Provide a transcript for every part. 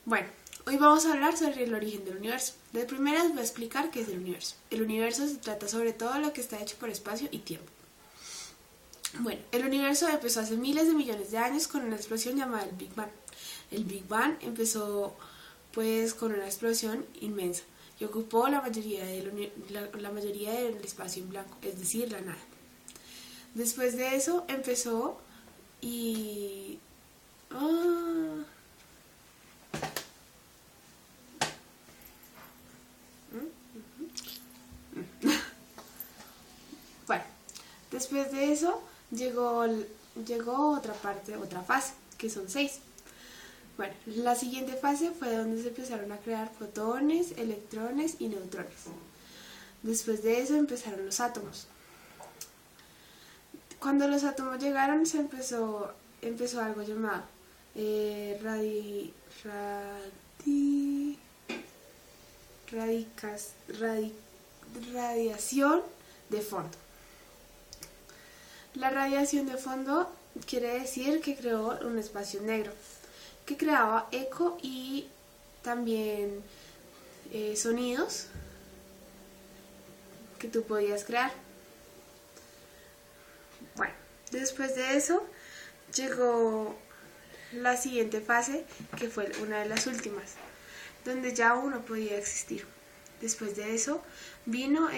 Bueno, hoy vamos a hablar sobre el origen del universo. De primeras voy a explicar qué es el universo. El universo se trata sobre todo lo que está hecho por espacio y tiempo. Bueno, el universo empezó hace miles de millones de años con una explosión llamada el Big Bang. El Big Bang empezó pues con una explosión inmensa y ocupó la mayoría del espacio en blanco, es decir, la nada. Después de eso empezó y... Bueno, después de eso llegó otra fase, que son 6. Bueno, la siguiente fase fue donde se empezaron a crear protones, electrones y neutrones. Después de eso empezaron los átomos. Cuando los átomos llegaron empezó algo llamado radiación de fondo. La radiación de fondo quiere decir que creó un espacio negro, que creaba eco y también sonidos que tú podías crear. Bueno, después de eso llegó la siguiente fase, que fue una de las últimas, donde ya uno podía existir. Después de eso vino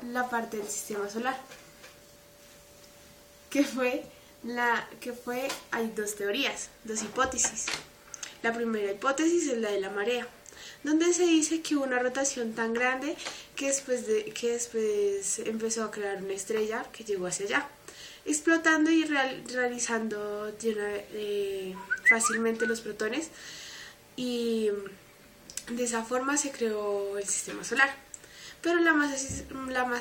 la parte del sistema solar, hay dos teorías, dos hipótesis. La primera hipótesis es la de la marea, donde se dice que hubo una rotación tan grande que después empezó a crear una estrella que llegó hacia allá, explotando y realizando fácilmente los protones, y de esa forma se creó el sistema solar. Pero la más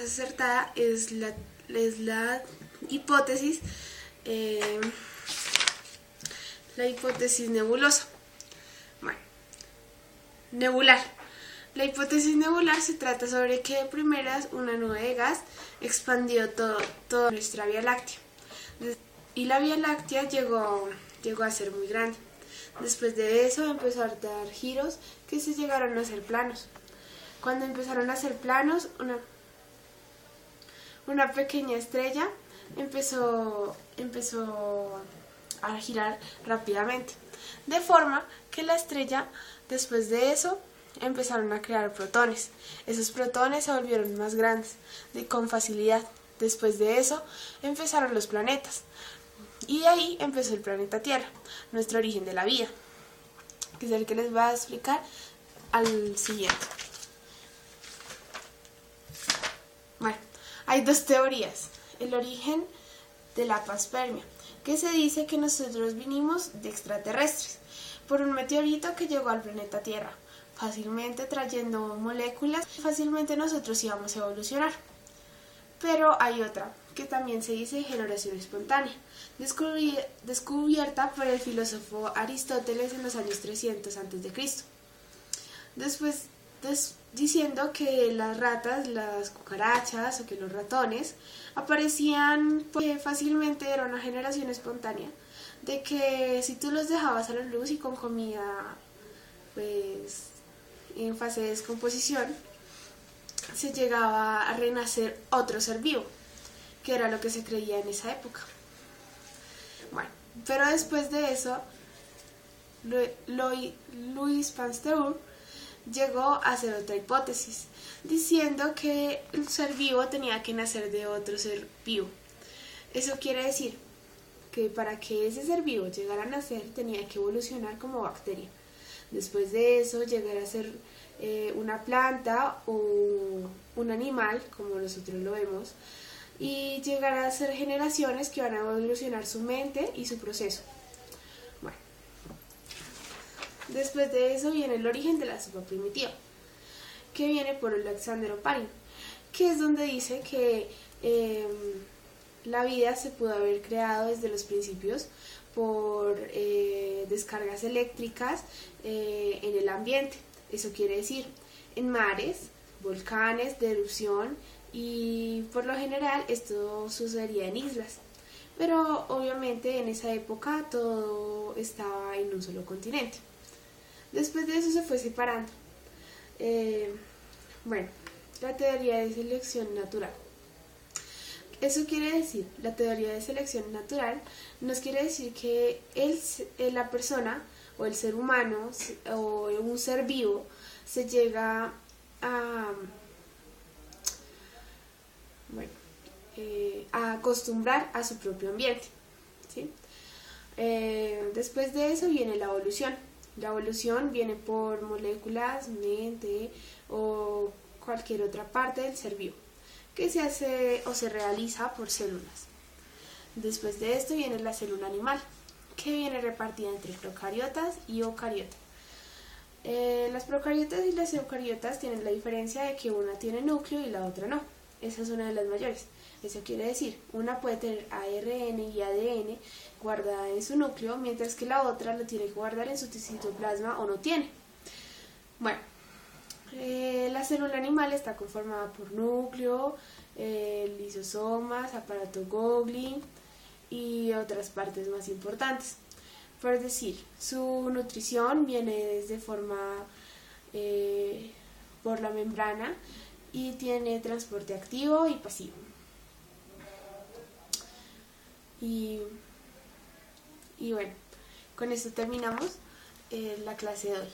acertada es la hipótesis nebulosa. Bueno, nebular. La hipótesis nebular se trata sobre que de primeras una nube de gas expandió toda nuestra Vía Láctea. Y la Vía Láctea llegó a ser muy grande. Después de eso empezó a dar giros que se llegaron a hacer planos. Cuando empezaron a hacer planos, una pequeña estrella empezó a girar rápidamente, de forma que la estrella, después de eso, empezaron a crear protones. Esos protones se volvieron más grandes con facilidad. Después de eso empezaron los planetas, y de ahí empezó el planeta Tierra, nuestro origen de la vida, que es el que les voy a explicar al siguiente. Bueno, hay dos teorías. El origen de la panspermia, que se dice que nosotros vinimos de extraterrestres por un meteorito que llegó al planeta Tierra, fácilmente trayendo moléculas, y fácilmente nosotros íbamos a evolucionar. Pero hay otra, que también se dice generación espontánea, descubierta por el filósofo Aristóteles en los años 300 a.C. Después diciendo que las ratas, las cucarachas o que los ratones aparecían porque fácilmente era una generación espontánea, de que si tú los dejabas a la luz y con comida pues en fase de descomposición, se llegaba a renacer otro ser vivo, que era lo que se creía en esa época. Bueno, pero después de eso Louis Pasteur llegó a hacer otra hipótesis, diciendo que el ser vivo tenía que nacer de otro ser vivo. Eso quiere decir que para que ese ser vivo llegara a nacer tenía que evolucionar como bacteria. Después de eso llegar a ser una planta o un animal, como nosotros lo vemos, y llegar a ser generaciones que van a evolucionar su mente y su proceso. Bueno, después de eso viene el origen de la sopa primitiva, que viene por Alexander Oparin, que es donde dice que la vida se pudo haber creado desde los principios por descargas eléctricas en el ambiente. Eso quiere decir en mares, volcanes de erupción, y por lo general esto sucedería en islas. pero obviamente en esa época todo estaba en un solo continente. Después de eso se fue separando. Bueno, la teoría de selección natural. Eso quiere decir, la teoría de selección natural nos quiere decir que la persona o el ser humano o un ser vivo se llega a, bueno, a acostumbrar a su propio ambiente, ¿sí? Después de eso viene la evolución. La evolución viene por moléculas, mente o cualquier otra parte del ser vivo, que se hace o se realiza por células. Después de esto viene la célula animal, que viene repartida entre procariotas y eucariotas. Las procariotas y las eucariotas tienen la diferencia de que una tiene núcleo y la otra no. Esa es una de las mayores. Eso quiere decir, una puede tener ARN y ADN guardada en su núcleo, mientras que la otra lo tiene que guardar en su citoplasma o no tiene. Bueno, la célula animal está conformada por núcleo, lisosomas, aparato Golgi y otras partes más importantes. Por decir, su nutrición viene desde forma por la membrana y tiene transporte activo y pasivo. Y bueno, con esto terminamos la clase de hoy.